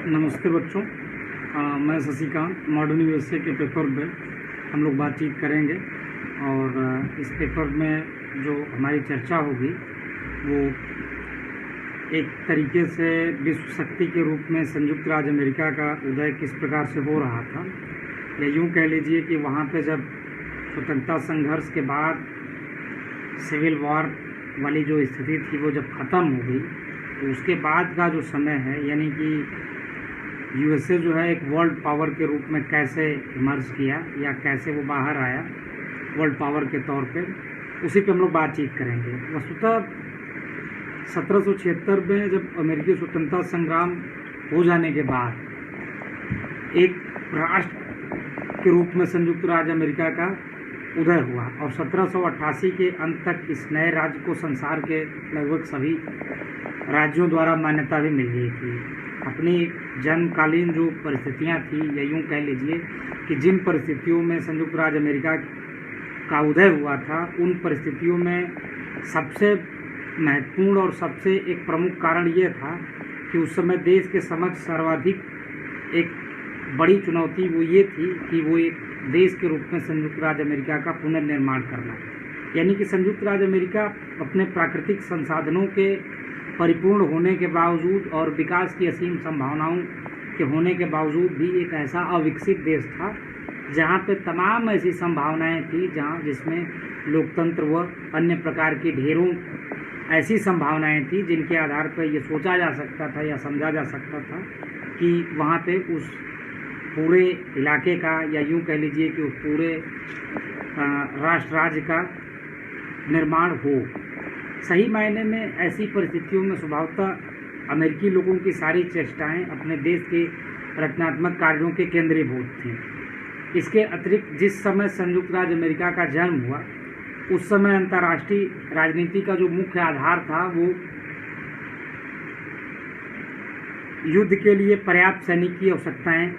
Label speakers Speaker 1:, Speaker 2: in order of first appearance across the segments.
Speaker 1: नमस्ते बच्चों। मैं शशिकांत मॉडर्न यूएसए के पेपर में हम लोग बातचीत करेंगे और इस पेपर में जो हमारी चर्चा होगी वो एक तरीके से विश्व शक्ति के रूप में संयुक्त राज्य अमेरिका का उदय किस प्रकार से हो रहा था, या यूँ कह लीजिए कि वहाँ पे जब स्वतंत्रता संघर्ष के बाद सिविल वॉर वाली जो स्थिति थी वो जब ख़त्म हो गई तो उसके बाद का जो समय है, यानी कि यूएसए जो है एक वर्ल्ड पावर के रूप में कैसे इमर्ज किया या कैसे वो बाहर आया वर्ल्ड पावर के तौर पे, उसी पे हम लोग बातचीत करेंगे। वस्तुतः 1776 में जब अमेरिकी स्वतंत्रता संग्राम हो जाने के बाद एक राष्ट्र के रूप में संयुक्त राज्य अमेरिका का उदय हुआ और 1788 के अंत तक इस नए राज्य को संसार के लगभग सभी राज्यों द्वारा मान्यता भी मिल गई थी। अपनी जन्मकालीन जो परिस्थितियां थी, या यूँ कह लीजिए कि जिन परिस्थितियों में संयुक्त राज्य अमेरिका का उदय हुआ था, उन परिस्थितियों में सबसे महत्वपूर्ण और सबसे एक प्रमुख कारण ये था कि उस समय देश के समक्ष सर्वाधिक एक बड़ी चुनौती वो ये थी कि वो एक देश के रूप में संयुक्त राज्य अमेरिका का पुनर्निर्माण करना, यानी कि संयुक्त राज्य अमेरिका अपने प्राकृतिक संसाधनों के परिपूर्ण होने के बावजूद और विकास की असीम संभावनाओं के होने के बावजूद भी एक ऐसा अविकसित देश था जहाँ पे तमाम ऐसी संभावनाएं थी, जहाँ जिसमें लोकतंत्र व अन्य प्रकार की ढेरों ऐसी संभावनाएं थी जिनके आधार पर ये सोचा जा सकता था या समझा जा सकता था कि वहाँ पे उस पूरे इलाके का, या यूँ कह लीजिए कि उस पूरे राष्ट्र राज्य का निर्माण हो। सही मायने में ऐसी परिस्थितियों में स्वभावतः अमेरिकी लोगों की सारी चेष्टाएं अपने देश के रचनात्मक कार्यों के केंद्रीभूत थीं। इसके अतिरिक्त जिस समय संयुक्त राज्य अमेरिका का जन्म हुआ उस समय अंतर्राष्ट्रीय राजनीति का जो मुख्य आधार था वो युद्ध के लिए पर्याप्त सैनिक की आवश्यकताएं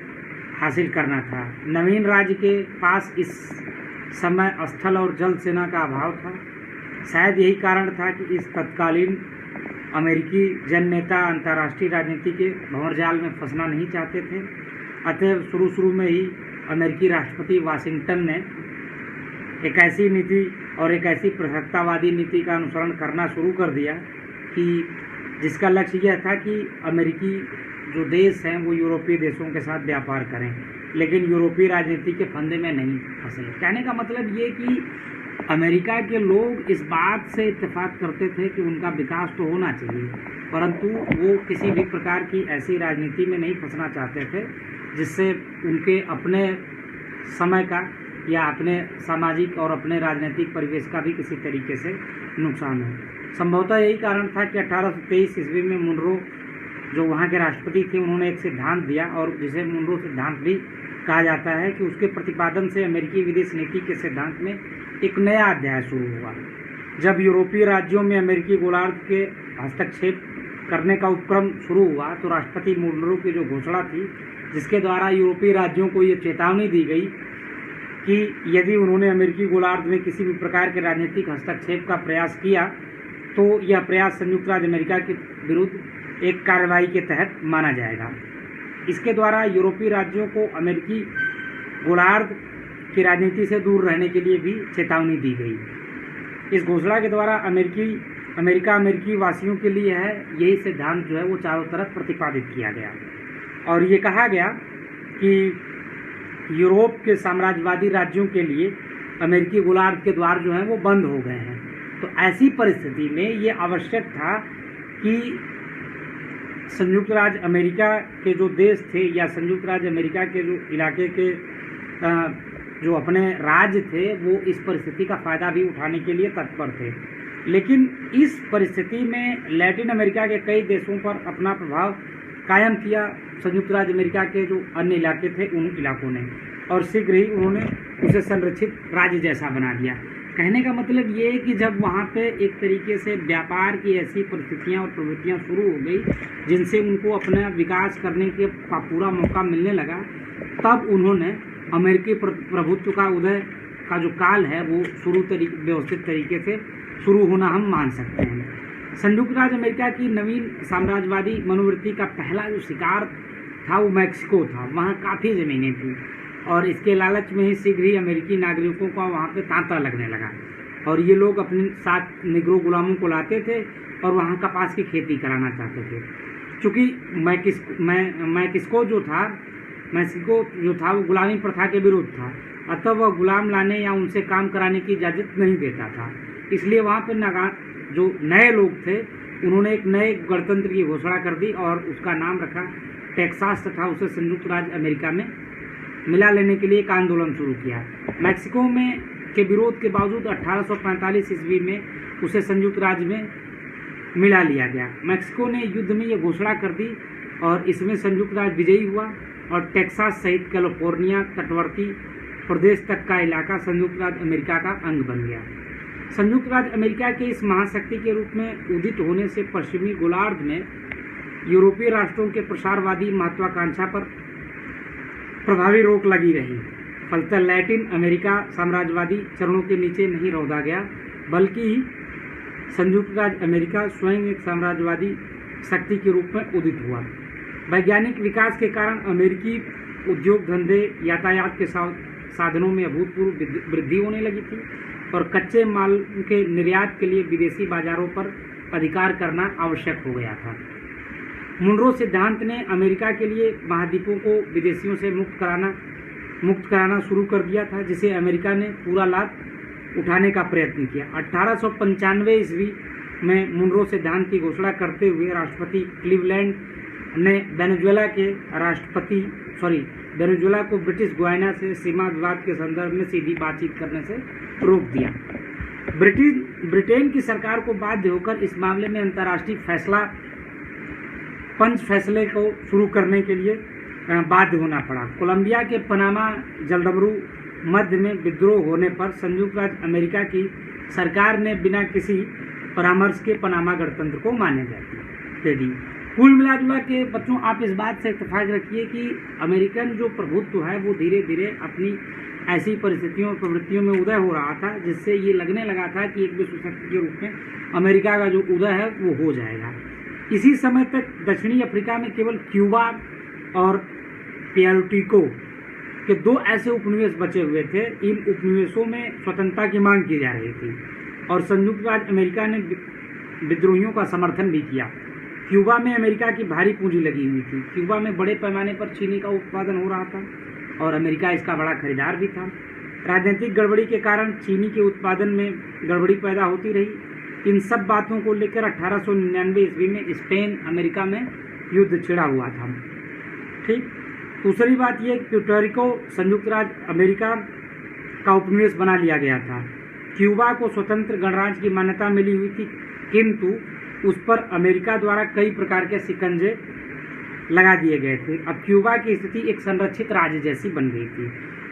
Speaker 1: हासिल करना था। नवीन राज्य के पास इस समय स्थल और जल सेना का अभाव था। शायद यही कारण था कि इस तत्कालीन अमेरिकी जननेता अंतर्राष्ट्रीय राजनीति के भंवरजाल में फंसना नहीं चाहते थे। अतः शुरू में ही अमेरिकी राष्ट्रपति वाशिंगटन ने एक ऐसी नीति और एक ऐसी प्रसक्तावादी नीति का अनुसरण करना शुरू कर दिया कि जिसका लक्ष्य यह था कि अमेरिकी जो देश हैं वो यूरोपीय देशों के साथ व्यापार करें, लेकिन यूरोपीय राजनीति के फंदे में नहीं फंसे। कहने का मतलब ये कि अमेरिका के लोग इस बात से इत्तेफाक करते थे कि उनका विकास तो होना चाहिए, परंतु वो किसी भी प्रकार की ऐसी राजनीति में नहीं फंसना चाहते थे जिससे उनके अपने समय का या अपने सामाजिक और अपने राजनीतिक परिवेश का भी किसी तरीके से नुकसान हो। संभवतः यही कारण था कि 1823 ईस्वी में मुनरो जो वहाँ के राष्ट्रपति थे, उन्होंने एक सिद्धांत दिया और जिसे मुनरो सिद्धांत भी कहा जाता है कि उसके प्रतिपादन से अमेरिकी विदेश नीति के सिद्धांत में एक नया अध्याय शुरू हुआ। जब यूरोपीय राज्यों में अमेरिकी गोलार्ध के हस्तक्षेप करने का उपक्रम शुरू हुआ तो राष्ट्रपति मुनरो की जो घोषणा थी, जिसके द्वारा यूरोपीय राज्यों को ये चेतावनी दी गई कि यदि उन्होंने अमेरिकी गोलार्ध में किसी भी प्रकार के राजनीतिक हस्तक्षेप का प्रयास किया तो यह प्रयास संयुक्त राज्य अमेरिका के विरुद्ध एक कार्रवाई के तहत माना जाएगा। इसके द्वारा यूरोपीय राज्यों को अमेरिकी गोलार्ध की राजनीति से दूर रहने के लिए भी चेतावनी दी गई। इस घोषणा के द्वारा अमेरिकी वासियों के लिए है यही सिद्धांत जो है वो चारों तरफ प्रतिपादित किया गया और ये कहा गया कि यूरोप के साम्राज्यवादी राज्यों के लिए अमेरिकी गोलार्ध के द्वार जो हैं वो बंद हो गए हैं। तो ऐसी परिस्थिति में ये आवश्यक था कि संयुक्त राज्य अमेरिका के जो देश थे या संयुक्त राज्य अमेरिका के जो इलाके के जो अपने राज्य थे वो इस परिस्थिति का फ़ायदा भी उठाने के लिए तत्पर थे। लेकिन इस परिस्थिति में लैटिन अमेरिका के कई देशों पर अपना प्रभाव कायम किया संयुक्त राज्य अमेरिका के जो अन्य इलाके थे उन इलाकों ने, और शीघ्र ही उन्होंने उसे संरक्षित राज्य जैसा बना दिया। कहने का मतलब ये है कि जब वहाँ पे एक तरीके से व्यापार की ऐसी परिस्थितियाँ और प्रवृत्तियाँ शुरू हो गई जिनसे उनको अपना विकास करने के पूरा मौका मिलने लगा, तब उन्होंने अमेरिकी प्रभुत्व का उदय का जो काल है वो व्यवस्थित तरीके से शुरू होना हम मान सकते हैं। संयुक्त राज्य अमेरिका की नवीन साम्राज्यवादी मनोवृत्ति का पहला जो शिकार था वो मैक्सिको था। वहाँ काफ़ी ज़मीनें थी और इसके लालच में ही शीघ्र ही अमेरिकी नागरिकों का वहाँ पे तांता लगने लगा और ये लोग अपने साथ निग्रो गुलामों को लाते थे और वहाँ कपास की खेती कराना चाहते थे। चूँकि मैक्सिको जो था वो गुलामी प्रथा के विरुद्ध था, अतः वह गुलाम लाने या उनसे काम कराने की इजाज़त नहीं देता था। इसलिए वहाँ पर जो नए लोग थे उन्होंने एक नए गणतंत्र की घोषणा कर दी और उसका नाम रखा टेक्सास तथा उसे संयुक्त राज्य अमेरिका में मिला लेने के लिए एक आंदोलन शुरू किया। मैक्सिको में के विरोध के बावजूद 1845 ईस्वी में उसे संयुक्त राज्य में मिला लिया गया। मैक्सिको ने युद्ध में यह घोषणा कर दी और इसमें संयुक्त राज्य विजयी हुआ और टेक्सास सहित कैलिफोर्निया तटवर्ती प्रदेश तक का इलाका संयुक्त राज्य अमेरिका का अंग बन गया। संयुक्त राज्य अमेरिका के इस महाशक्ति के रूप में उदित होने से पश्चिमी गोलार्ध में यूरोपीय राष्ट्रों के प्रसारवादी महत्वाकांक्षा पर प्रभावी रोक लगी रही। फलतः लैटिन अमेरिका साम्राज्यवादी चरणों के नीचे नहीं रौंदा गया, बल्कि संयुक्त राज्य अमेरिका स्वयं एक साम्राज्यवादी शक्ति के रूप में उदित हुआ। वैज्ञानिक विकास के कारण अमेरिकी उद्योग धंधे यातायात के साधनों में अभूतपूर्व वृद्धि होने लगी थी और कच्चे माल के निर्यात के लिए विदेशी बाजारों पर अधिकार करना आवश्यक हो गया था। मुनरो सिद्धांत ने अमेरिका के लिए महाद्वीपों को विदेशियों से मुक्त कराना शुरू कर दिया था, जिसे अमेरिका ने पूरा लाभ उठाने का प्रयत्न किया। 1895 ईस्वी में मुनरो सिद्धांत की घोषणा करते हुए राष्ट्रपति क्लीवलैंड ने वेनेजुएला को ब्रिटिश गुयाना से सीमा विवाद के संदर्भ में सीधी बातचीत करने से रोक दिया। ब्रिटेन की सरकार को बाध्य होकर इस मामले में अंतर्राष्ट्रीय फैसले को शुरू करने के लिए बाध्य होना पड़ा। कोलंबिया के पनामा जलडमरू मध्य में विद्रोह होने पर संयुक्त राज्य अमेरिका की सरकार ने बिना किसी परामर्श के पनामा गणतंत्र को मान्यता दे दी। कुल मिलाजुला के बच्चों, आप इस बात से इत्तेफाक रखिए कि अमेरिकन जो प्रभुत्व है वो धीरे धीरे अपनी ऐसी परिस्थितियों और प्रवृत्तियों में उदय हो रहा था जिससे ये लगने लगा था कि एक विश्व शक्ति के रूप में अमेरिका का जो उदय है वो हो जाएगा। इसी समय तक दक्षिणी अफ्रीका में केवल क्यूबा और पुएर्टो के दो ऐसे उपनिवेश बचे हुए थे। इन उपनिवेशों में स्वतंत्रता की मांग की जा रही थी और संयुक्त राज्य अमेरिका ने विद्रोहियों का समर्थन भी किया। क्यूबा में अमेरिका की भारी पूंजी लगी हुई थी। क्यूबा में बड़े पैमाने पर चीनी का उत्पादन हो रहा था और अमेरिका इसका बड़ा खरीदार भी था। राजनीतिक गड़बड़ी के कारण चीनी के उत्पादन में गड़बड़ी पैदा होती रही। इन सब बातों को लेकर 1899 ईस्वी में स्पेन अमेरिका में युद्ध छिड़ा हुआ था। ठीक, दूसरी बात यह कि पुएर्टो संयुक्त राज्य अमेरिका का उपनिवेश बना लिया गया था। क्यूबा को स्वतंत्र गणराज्य की मान्यता मिली हुई थी, किंतु उस पर अमेरिका द्वारा कई प्रकार के शिकंजे लगा दिए गए थे। अब क्यूबा की स्थिति एक संरक्षित राज्य जैसी बन गई थी।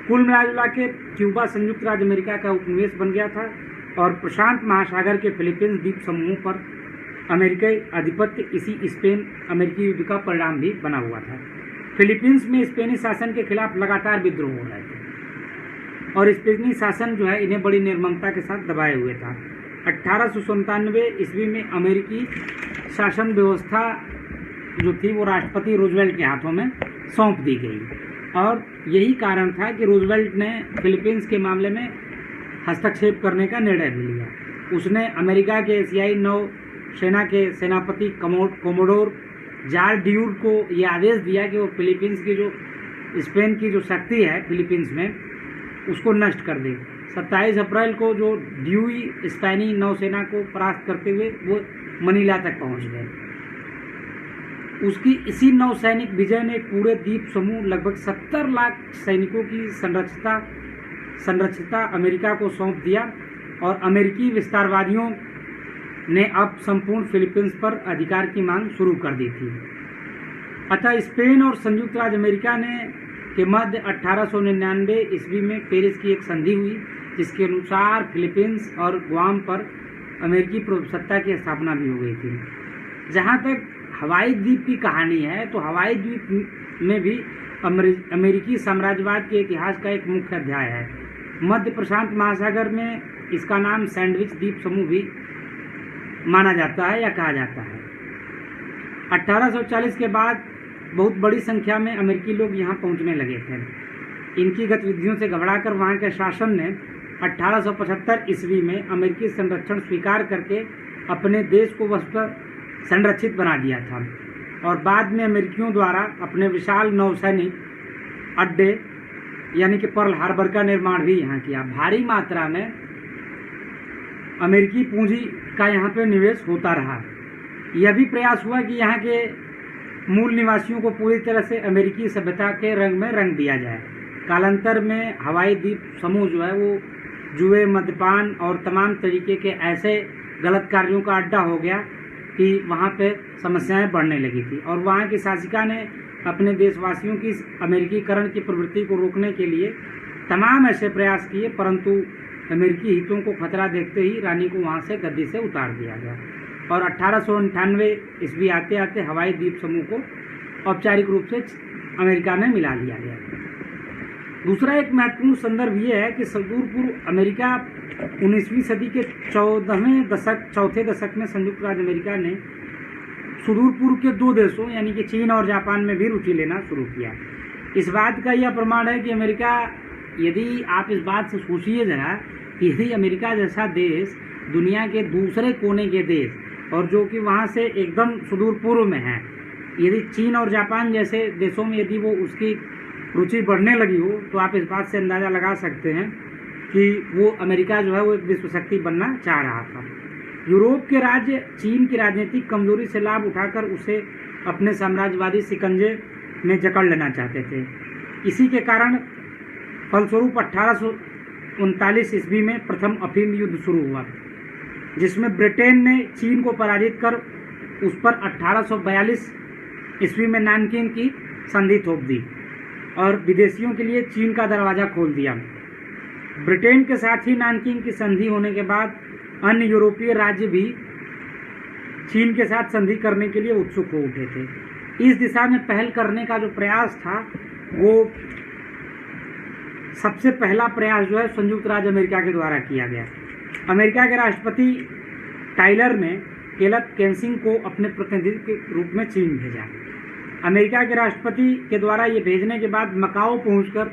Speaker 1: कुल मिला के क्यूबा संयुक्त राज्य अमेरिका का उपनिवेश बन गया था और प्रशांत महासागर के फिलीपींस द्वीप समूह पर अमेरिकी आधिपत्य इसी स्पेन अमेरिकी युद्ध का परिणाम भी बना हुआ था। फिलीपींस में स्पेनी शासन के खिलाफ लगातार विद्रोह हो रहे थे और स्पेनी शासन जो है इन्हें बड़ी निर्ममता के साथ दबाए हुए था। 1897 ईस्वी में अमेरिकी शासन व्यवस्था जो थी वो राष्ट्रपति रूजवेल्ट के हाथों में सौंप दी गई और यही कारण था कि रूजवेल्ट ने फिलीपींस के मामले में हस्तक्षेप करने का निर्णय भी लिया। उसने अमेरिका के एशियाई नौ सेना के सेनापति कोमोडोर जार ड्यूर को यह आदेश दिया कि वो फिलीपींस की जो स्पेन की जो शक्ति है फिलीपींस में उसको नष्ट कर दे। 27 अप्रैल को जो ड्यूई स्पेनी नौसेना को परास्त करते हुए वो मनीला तक पहुंच गए। उसकी इसी नौसैनिक विजय ने पूरे द्वीप समूह लगभग 70 लाख सैनिकों की संरक्षिता अमेरिका को सौंप दिया और अमेरिकी विस्तारवादियों ने अब संपूर्ण फिलीपींस पर अधिकार की मांग शुरू कर दी थी। अतः स्पेन और संयुक्त राज्य अमेरिका ने के मध्य 1899 ईस्वी में पेरिस की एक संधि हुई, जिसके अनुसार फिलीपींस और गुआम पर अमेरिकी प्रभुसत्ता की स्थापना भी हो गई थी। जहाँ तक हवाई द्वीप की कहानी है तो हवाई द्वीप में भी अमेरिकी साम्राज्यवाद के इतिहास का एक मुख्य अध्याय है। मध्य प्रशांत महासागर में इसका नाम सैंडविच द्वीप समूह भी माना जाता है या कहा जाता है। 1840 के बाद बहुत बड़ी संख्या में अमेरिकी लोग यहाँ पहुँचने लगे थे। इनकी गतिविधियों से घबराकर वहाँ के शासन ने 1875 ईस्वी में अमेरिकी संरक्षण स्वीकार करके अपने देश को वस्तुतः संरक्षित बना दिया था और बाद में अमेरिकियों द्वारा अपने विशाल नौसैनिक अड्डे यानी कि पर्ल हार्बर का निर्माण भी यहाँ किया। भारी मात्रा में अमेरिकी पूंजी का यहाँ पे निवेश होता रहा। यह भी प्रयास हुआ कि यहाँ के मूल निवासियों को पूरी तरह से अमेरिकी सभ्यता के रंग में रंग दिया जाए। कालांतर में हवाई द्वीप समूह जो है वो जुए, मद्यपान और तमाम तरीके के ऐसे गलत कार्यों का अड्डा हो गया कि वहाँ पे समस्याएं बढ़ने लगी थी और वहाँ की शासिका ने अपने देशवासियों की अमेरिकीकरण की प्रवृत्ति को रोकने के लिए तमाम ऐसे प्रयास किए, परंतु अमेरिकी हितों को खतरा देखते ही रानी को वहाँ से गद्दी से उतार दिया गया और 1898 ईस्वी आते आते हवाई द्वीप समूह को औपचारिक रूप से अमेरिका में मिला लिया गया। दूसरा एक महत्वपूर्ण संदर्भ ये है कि सुदूर पूर्व अमेरिका 19वीं सदी के चौथे दशक में संयुक्त राज्य अमेरिका ने सुदूर पूर्व के दो देशों यानी कि चीन और जापान में भी रुचि लेना शुरू किया। इस बात का यह प्रमाण है कि अमेरिका, यदि आप इस बात से सोचिए जरा कि यदि अमेरिका जैसा देश दुनिया के दूसरे कोने के देश और जो कि वहाँ से एकदम सुदूर पूर्व में है, यदि चीन और जापान जैसे देशों में यदि वो उसकी रुचि बढ़ने लगी हो तो आप इस बात से अंदाज़ा लगा सकते हैं कि वो अमेरिका जो है वो एक विश्व शक्ति बनना चाह रहा था। यूरोप के राज्य चीन की राजनीतिक कमजोरी से लाभ उठाकर उसे अपने साम्राज्यवादी शिकंजे में जकड़ लेना चाहते थे। इसी के कारण फलस्वरूप 1839 ईस्वी में प्रथम अफीम युद्ध शुरू हुआ, जिसमें ब्रिटेन ने चीन को पराजित कर उस पर 1842 ईस्वी में नानकिंग की संधि थोप दी और विदेशियों के लिए चीन का दरवाज़ा खोल दिया। ब्रिटेन के साथ ही नानकिंग की संधि होने के बाद अन्य यूरोपीय राज्य भी चीन के साथ संधि करने के लिए उत्सुक हो उठे थे। इस दिशा में पहल करने का जो प्रयास था वो सबसे पहला प्रयास जो है संयुक्त राज्य अमेरिका के द्वारा किया गया। अमेरिका के राष्ट्रपति टाइलर ने केलक केंसिंग को अपने प्रतिनिधि के रूप में चीन भेजा। अमेरिका के राष्ट्रपति के द्वारा ये भेजने के बाद मकाओ पहुंचकर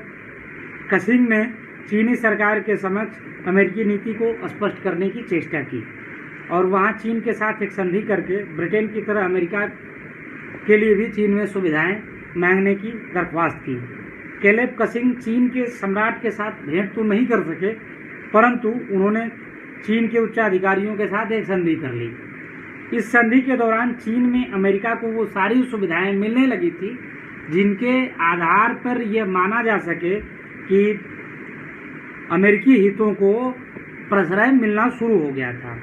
Speaker 1: कसिंग ने चीनी सरकार के समक्ष अमेरिकी नीति को स्पष्ट करने की चेष्टा की और वहां चीन के साथ एक संधि करके ब्रिटेन की तरह अमेरिका के लिए भी चीन में सुविधाएं मांगने की दरख्वास्त की। केलेब कसिंग चीन के सम्राट के साथ भेंट तो नहीं कर सके, परंतु उन्होंने चीन के उच्चाधिकारियों के साथ एक संधि कर ली। इस संधि के दौरान चीन में अमेरिका को वो सारी सुविधाएं मिलने लगी थी जिनके आधार पर यह माना जा सके कि अमेरिकी हितों को प्रश्रय मिलना शुरू हो गया था,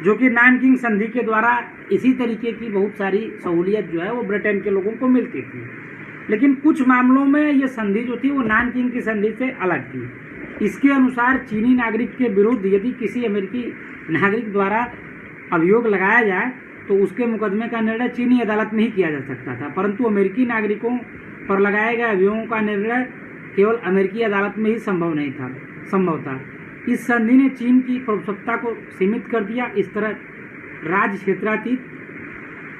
Speaker 1: जो कि नानकिंग संधि के द्वारा इसी तरीके की बहुत सारी सहूलियत जो है वो ब्रिटेन के लोगों को मिलती थी। लेकिन कुछ मामलों में ये संधि जो थी वो नानकिंग की संधि से अलग थी। इसके अनुसार चीनी नागरिक के विरुद्ध यदि किसी अमेरिकी नागरिक द्वारा अभियोग लगाया जाए तो उसके मुकदमे का निर्णय चीनी अदालत में ही किया जा सकता था, परंतु अमेरिकी नागरिकों पर लगाए गए अभियोगों का निर्णय केवल अमेरिकी अदालत में ही संभव था। इस संधि ने चीन की प्रभुसत्ता को सीमित कर दिया। इस तरह राज्य क्षेत्रातीत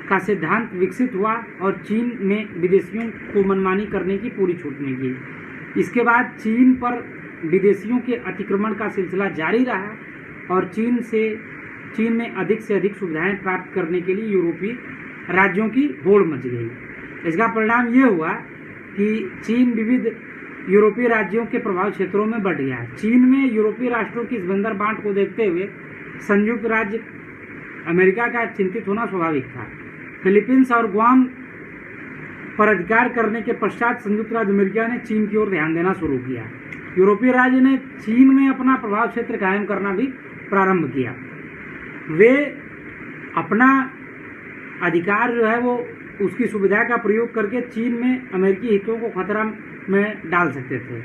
Speaker 1: का सिद्धांत विकसित हुआ और चीन में विदेशियों को मनमानी करने की पूरी छूट मिल गई। इसके बाद चीन पर विदेशियों के अतिक्रमण का सिलसिला जारी रहा और चीन में अधिक से अधिक सुविधाएं प्राप्त करने के लिए यूरोपीय राज्यों की होड़ मच गई। इसका परिणाम ये हुआ कि चीन विविध यूरोपीय राज्यों के प्रभाव क्षेत्रों में बढ़ गया। चीन में यूरोपीय राष्ट्रों की इस बंदर बांट को देखते हुए संयुक्त राज्य अमेरिका का चिंतित होना स्वाभाविक था। फिलीपींस और गुआम पर अधिकार करने के पश्चात संयुक्त राज्य अमेरिका ने चीन की ओर ध्यान देना शुरू किया। यूरोपीय राज्य ने चीन में अपना प्रभाव क्षेत्र कायम करना भी प्रारंभ किया। वे अपना अधिकार जो है वो उसकी सुविधा का प्रयोग करके चीन में अमेरिकी हितों को खतरा में डाल सकते थे,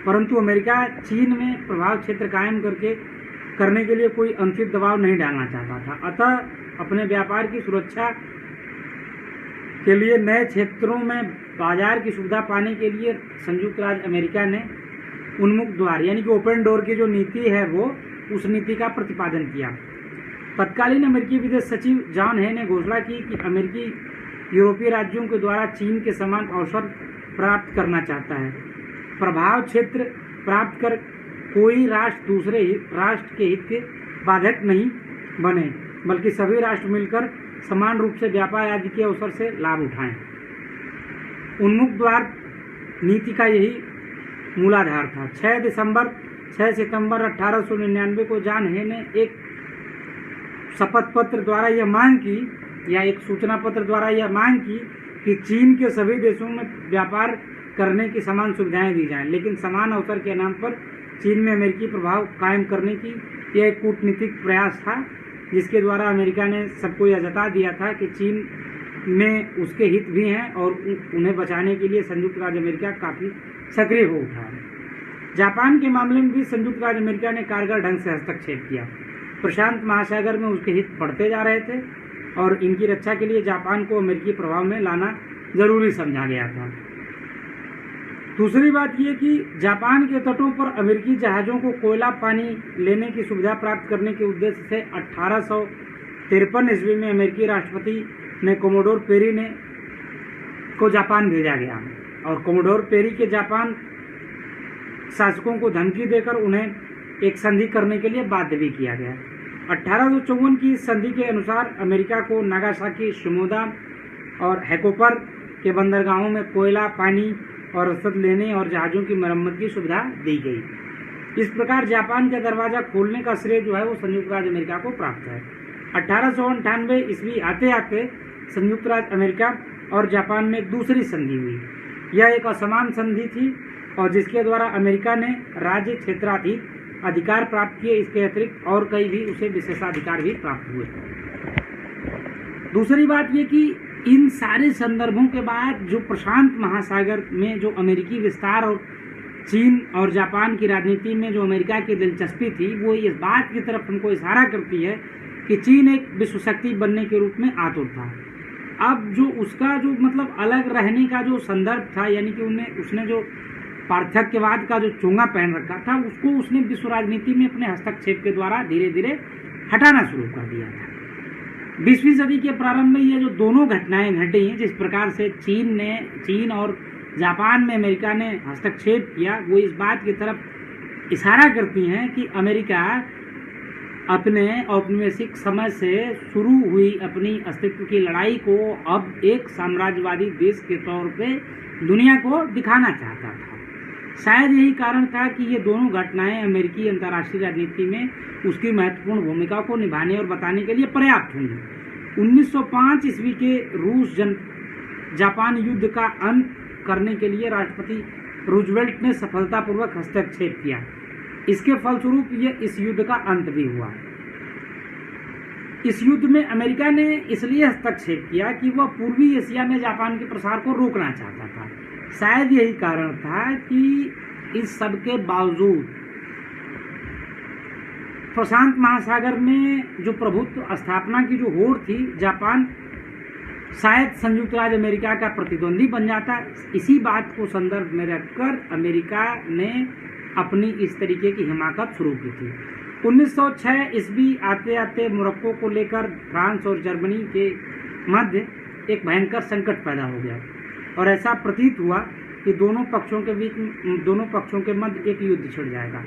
Speaker 1: परंतु अमेरिका चीन में प्रभाव क्षेत्र कायम करने के लिए कोई अनुचित दबाव नहीं डालना चाहता था। अतः अपने व्यापार की सुरक्षा के लिए नए क्षेत्रों में बाजार की सुविधा पाने के लिए संयुक्त राज्य अमेरिका ने उन्मुख द्वार यानी कि ओपन डोर की जो नीति है वो उस नीति का प्रतिपादन किया। तत्कालीन अमेरिकी विदेश सचिव जॉन हे ने घोषणा की कि अमेरिकी यूरोपीय राज्यों के द्वारा चीन के समान अवसर प्राप्त करना चाहता है। प्रभाव क्षेत्र प्राप्त कर कोई राष्ट्र दूसरे राष्ट्र के हित के बाधक नहीं बने, बल्कि सभी राष्ट्र मिलकर समान रूप से व्यापार आदि के अवसर से लाभ उठाएं। उन्मुख द्वार नीति का यही मूलाधार था। 6 सितंबर 1899 को जॉन हे ने एक शपथ पत्र द्वारा यह मांग की, या एक सूचना पत्र द्वारा यह मांग की कि चीन के सभी देशों में व्यापार करने की समान सुविधाएं दी जाएं, लेकिन समान अवसर के नाम पर चीन में अमेरिकी प्रभाव कायम करने की यह एक कूटनीतिक प्रयास था, जिसके द्वारा अमेरिका ने सबको यह जता दिया था कि चीन में उसके हित भी हैं और उन्हें बचाने के लिए संयुक्त राज्य अमेरिका काफ़ी सक्रिय हो उठा है। जापान के मामले में भी संयुक्त राज्य अमेरिका ने कारगर ढंग से हस्तक्षेप किया। प्रशांत महासागर में उसके हित बढ़ते जा रहे थे और इनकी रक्षा के लिए जापान को अमेरिकी प्रभाव में लाना जरूरी समझा गया था। दूसरी बात यह कि जापान के तटों पर अमेरिकी जहाज़ों को कोयला पानी लेने की सुविधा प्राप्त करने के उद्देश्य से 1853 ईस्वी में अमेरिकी राष्ट्रपति ने कोमोडोर पेरी को जापान भेजा गया और कोमोडोर पेरी के जापान शासकों को धमकी देकर उन्हें एक संधि करने के लिए बाध्य भी किया गया। 1854 की इस संधि के अनुसार अमेरिका को नागासाकी, शिमोदा और हैकोपर के बंदरगाहों में कोयला, पानी और रसद लेने और जहाज़ों की मरम्मत की सुविधा दी गई। इस प्रकार जापान का दरवाजा खोलने का श्रेय जो है वो संयुक्त राज्य अमेरिका को प्राप्त है। 1898 ईस्वी आते आते संयुक्त राज्य अमेरिका और जापान में एक दूसरी संधि हुई। यह एक असमान संधि थी और जिसके द्वारा अमेरिका ने राज्य क्षेत्राधीन अधिकार प्राप्त किए। इसके अतिरिक्त और कई भी उसे विशेषाधिकार भी प्राप्त हुए। दूसरी बात ये कि इन सारे संदर्भों के बाद जो प्रशांत महासागर में जो अमेरिकी विस्तार और चीन और जापान की राजनीति में जो अमेरिका की दिलचस्पी थी, वो इस बात की तरफ हमको इशारा करती है कि चीन एक विश्व शक्ति बनने के रूप में आतुर था। अब जो उसका जो मतलब अलग रहने का जो संदर्भ था, यानी कि उसने जो पार्थक्यवाद का जो चोंगा पहन रखा था, उसको उसने विश्व राजनीति में अपने हस्तक्षेप के द्वारा धीरे धीरे हटाना शुरू कर दिया था। 20वीं सदी के प्रारंभ में ये जो दोनों घटनाएं घटी हैं, जिस प्रकार से चीन और जापान में अमेरिका ने हस्तक्षेप किया, वो इस बात की तरफ इशारा करती हैं कि अमेरिका अपने औपनिवेशिक समय से शुरू हुई अपनी अस्तित्व की लड़ाई को अब एक साम्राज्यवादी देश के तौर पे दुनिया को दिखाना चाहता था। शायद यही कारण था कि ये दोनों घटनाएं अमेरिकी अंतर्राष्ट्रीय राजनीति में उसकी महत्वपूर्ण भूमिका को निभाने और बताने के लिए पर्याप्त हुई। 1905 ईस्वी के रूस जापान युद्ध का अंत करने के लिए राष्ट्रपति रूजवेल्ट ने सफलतापूर्वक हस्तक्षेप किया। इसके फलस्वरूप इस युद्ध का अंत भी हुआ। इस युद्ध में अमेरिका ने इसलिए हस्तक्षेप किया कि वह पूर्वी एशिया में जापान के प्रसार को रोकना चाहता था। शायद यही कारण था कि इस सब के बावजूद प्रशांत महासागर में जो प्रभुत्व स्थापना की जो होड़ थी, जापान शायद संयुक्त राज्य अमेरिका का प्रतिद्वंदी बन जाता। इसी बात को संदर्भ में रखकर अमेरिका ने अपनी इस तरीके की हिमाकत शुरू की थी। 1906 ईस्वी आते आते मोरक्को को लेकर फ्रांस और जर्मनी के मध्य एक भयंकर संकट पैदा हो गया और ऐसा प्रतीत हुआ कि दोनों पक्षों के मध्य एक युद्ध छिड़ जाएगा।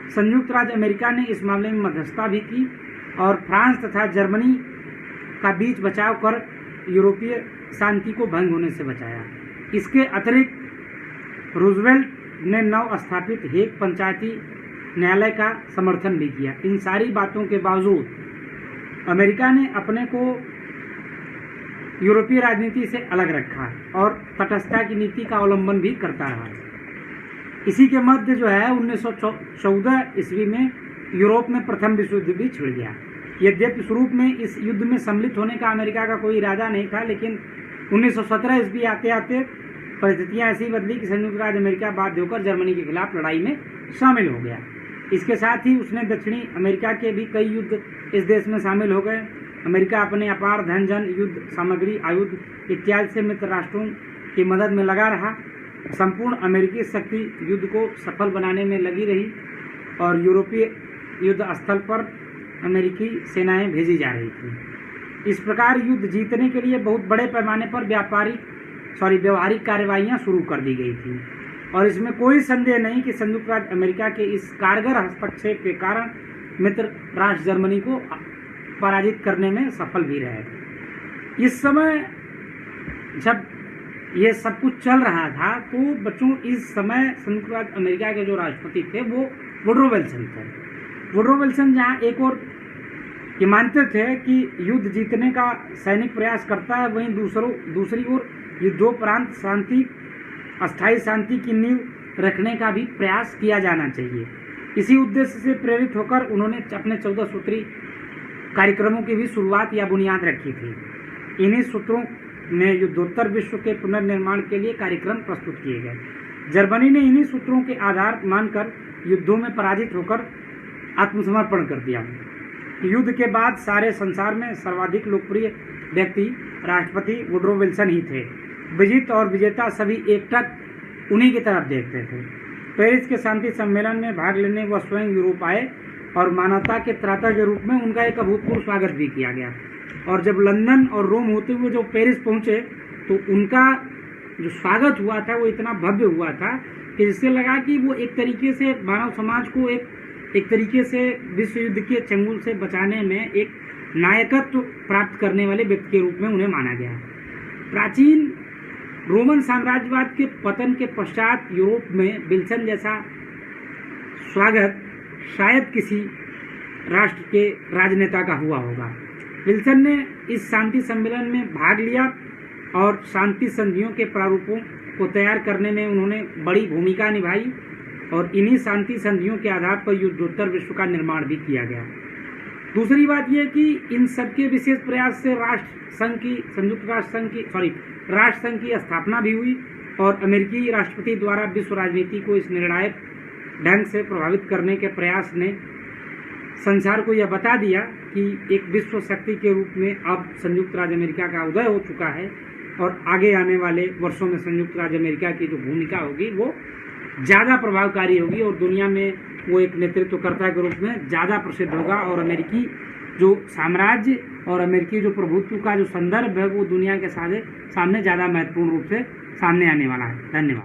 Speaker 1: संयुक्त राज्य अमेरिका ने इस मामले में मध्यस्थता भी की और फ्रांस तथा जर्मनी का बीच बचाव कर यूरोपीय शांति को भंग होने से बचाया। इसके अतिरिक्त रूजवेल्ट ने नव स्थापित हेग पंचायती न्यायालय का समर्थन भी किया। इन सारी बातों के बावजूद अमेरिका ने अपने को यूरोपीय राजनीति से अलग रखा और तटस्थता की नीति का अवलंबन भी करता रहा। इसी के मध्य जो है 1914 ईस्वी में यूरोप में प्रथम विश्व युद्ध भी छिड़ गया। यद्यपि शुरू में इस युद्ध में सम्मिलित होने का अमेरिका का कोई इरादा नहीं था, लेकिन 1917 ईस्वी आते आते परिस्थितियां ऐसी बदली कि संयुक्त राज्य अमेरिका बाध्य होकर जर्मनी के खिलाफ लड़ाई में शामिल हो गया। इसके साथ ही उसने दक्षिणी अमेरिका के भी कई युद्ध इस देश में शामिल हो गए। अमेरिका अपने अपार धन जन, युद्ध सामग्री, आयुध इत्यादि से मित्र राष्ट्रों की मदद में लगा रहा। संपूर्ण अमेरिकी शक्ति युद्ध को सफल बनाने में लगी रही और यूरोपीय युद्ध स्थल पर अमेरिकी सेनाएं भेजी जा रही थी। इस प्रकार युद्ध जीतने के लिए बहुत बड़े पैमाने पर व्यवहारिक कार्रवाइयाँ शुरू कर दी गई थी और इसमें कोई संदेह नहीं कि संयुक्त राज्य अमेरिका के इस कारगर हस्तक्षेप के कारण मित्र राष्ट्र जर्मनी को पराजित करने में सफल भी रहे। इस समय जब ये सब कुछ चल रहा था तो बच्चों इस समय संयुक्त राज्य अमेरिका के जो राष्ट्रपति थे वो वुडरो विल्सन थे। वुडरो विल्सन जहाँ एक और ये मानते थे कि युद्ध जीतने का सैनिक प्रयास करता है, वहीं दूसरी ओर युद्धोपरांत अस्थायी शांति की नींव रखने का भी प्रयास किया जाना चाहिए। इसी उद्देश्य से प्रेरित होकर उन्होंने अपने 14 सूत्री कार्यक्रमों की भी शुरुआत या बुनियाद रखी थी। इन्हीं सूत्रों में युद्धोत्तर विश्व के पुनर्निर्माण के लिए कार्यक्रम प्रस्तुत किए गए। जर्मनी ने इन्हीं सूत्रों के आधार मानकर युद्धों में पराजित होकर आत्मसमर्पण कर दिया। युद्ध के बाद सारे संसार में सर्वाधिक लोकप्रिय व्यक्ति राष्ट्रपति वुडरो विल्सन ही थे। विजित और विजेता सभी एकटक उन्हीं की तरफ देखते थे। पेरिस के शांति सम्मेलन में भाग लेने वह स्वयं यूरोप आए और मानवता के त्राता के रूप में उनका एक अभूतपूर्व स्वागत भी किया गया। और जब लंदन और रोम होते हुए जो पेरिस पहुंचे तो उनका जो स्वागत हुआ था वो इतना भव्य हुआ था कि जिससे लगा कि वो एक तरीके से मानव समाज को एक तरीके से विश्व युद्ध के चंगुल से बचाने में एक नायकत्व प्राप्त करने वाले व्यक्ति के रूप में उन्हें माना गया। प्राचीन रोमन साम्राज्यवाद के पतन के पश्चात यूरोप में विल्सन जैसा स्वागत शायद किसी राष्ट्र के राजनेता का हुआ होगा। विल्सन ने इस शांति सम्मेलन में भाग लिया और शांति संधियों के प्रारूपों को तैयार करने में उन्होंने बड़ी भूमिका निभाई और इन्हीं शांति संधियों के आधार पर युद्धोत्तर विश्व का निर्माण भी किया गया। दूसरी बात यह कि इन सबके विशेष प्रयास से राष्ट्र संघ की स्थापना भी हुई और अमेरिकी राष्ट्रपति द्वारा विश्व राजनीति को इस निर्णायक ढंग से प्रभावित करने के प्रयास ने संसार को यह बता दिया कि एक विश्व शक्ति के रूप में अब संयुक्त राज्य अमेरिका का उदय हो चुका है और आगे आने वाले वर्षों में संयुक्त राज्य अमेरिका की जो भूमिका होगी वो ज़्यादा प्रभावकारी होगी और दुनिया में वो एक नेतृत्वकर्ता के रूप में ज़्यादा प्रसिद्ध होगा और अमेरिकी जो साम्राज्य और अमेरिकी जो प्रभुत्व का जो संदर्भ है वो दुनिया के सामने ज़्यादा महत्वपूर्ण रूप से सामने आने वाला है। धन्यवाद।